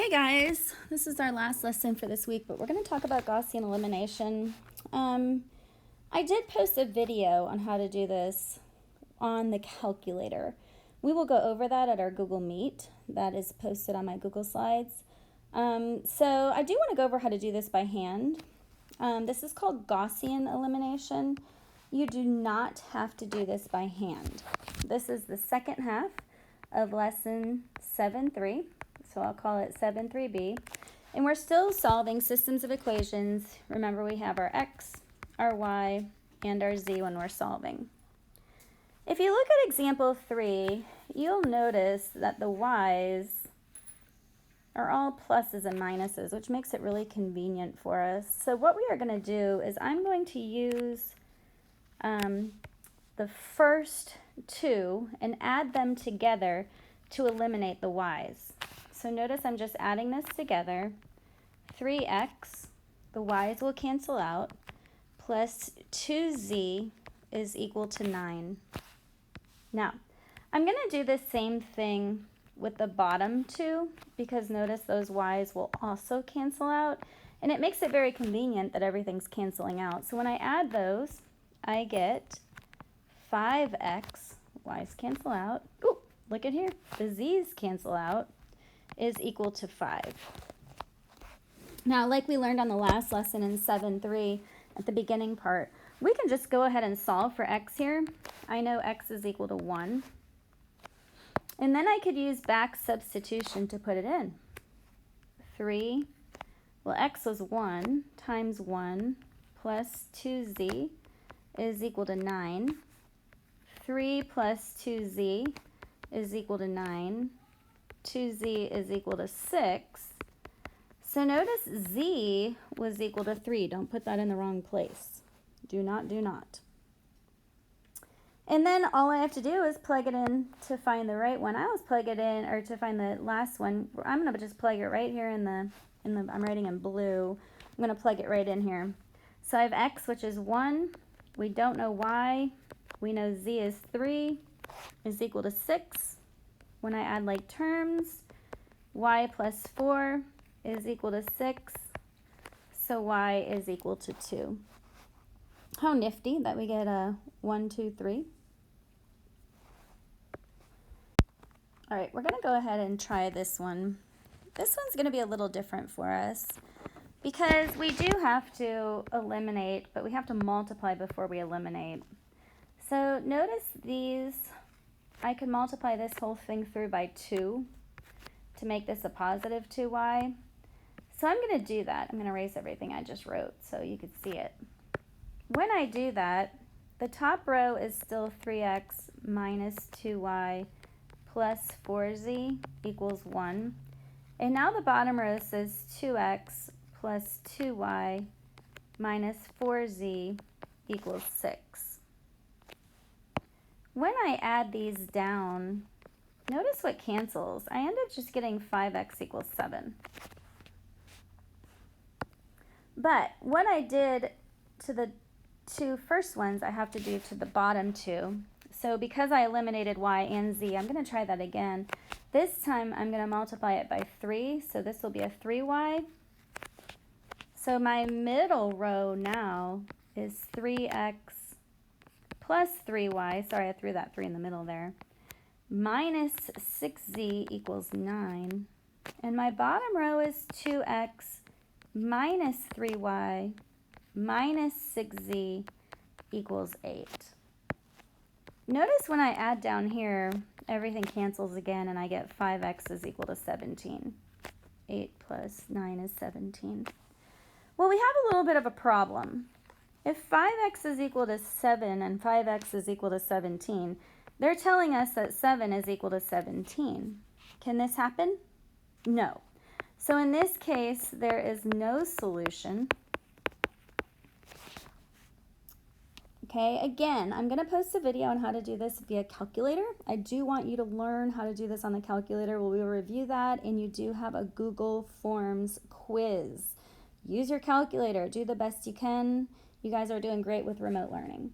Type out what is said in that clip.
Hey guys, this is our last lesson for this week, but we're going to talk about Gaussian elimination. I did post a video on how to do this on the calculator. We will go over that at our Google Meet. That is posted on my Google Slides. So I do want to go over how to do this by hand. This is called Gaussian elimination. You do not have to do this by hand. This is the second half of lesson 7.3. So I'll call it 7.3b. And we're still solving systems of equations. Remember, we have our x, our y, and our z when we're solving. If you look at example 3, you'll notice that the y's are all pluses and minuses, which makes it really convenient for us. So what we are going to do is I'm going to use the first two and add them together to eliminate the y's. So notice I'm just adding this together. 3x, the y's will cancel out, plus 2z is equal to 9. Now, I'm going to do the same thing with the bottom two, because notice those y's will also cancel out, and it makes it very convenient that everything's canceling out. So when I add those, I get 5x, y's cancel out. Ooh, look at here, the z's cancel out, is equal to 5. Now, like we learned on the last lesson in 7.3 at the beginning part, we can just go ahead and solve for x here. I know x is equal to 1. And then I could use back substitution to put it in. 3, well, x was 1 times 1 plus 2z is equal to 9. 3 plus 2z is equal to 9. 2z is equal to 6. So notice z was equal to 3. Don't put that in the wrong place. Do not. And then all I have to do is plug it in to find the right one. I always plug it in, or to find the last one. I'm going to just plug it right here in the I'm writing in blue. I'm going to plug it right in here. So I have x, which is 1. We don't know y. We know z is 3 is equal to 6. When I add like terms, y plus 4 is equal to 6, so y is equal to 2. How nifty that we get a 1, 2, 3. All right, we're going to go ahead and try this one. This one's going to be a little different for us because we do have to eliminate, but we have to multiply before we eliminate. So notice these. I could multiply this whole thing through by 2 to make this a positive 2y. So I'm going to do that. I'm going to erase everything I just wrote so you could see it. When I do that, the top row is still 3x minus 2y plus 4z equals 1. And now the bottom row says 2x plus 2y minus 4z equals 6. When I add these down, notice what cancels. I end up just getting 5x equals 7. But what I did to the two first ones, I have to do to the bottom two. So because I eliminated y and z, I'm going to try that again. This time I'm going to multiply it by 3, so this will be a 3y. So my middle row now is 3x plus 3y, sorry I threw that 3 in the middle there, minus 6z equals 9. And my bottom row is 2x minus 3y minus 6z equals 8. Notice when I add down here, everything cancels again and I get 5x is equal to 17. 8 plus 9 is 17. Well, we have a little bit of a problem. If 5x is equal to 7 and 5x is equal to 17, they're telling us that 7 is equal to 17. Can this happen? No. So in this case, there is no solution. Okay, again, I'm going to post a video on how to do this via calculator. I do want you to learn how to do this on the calculator. We will review that, and you do have a Google Forms quiz. Use your calculator. Do the best you can. You guys are doing great with remote learning.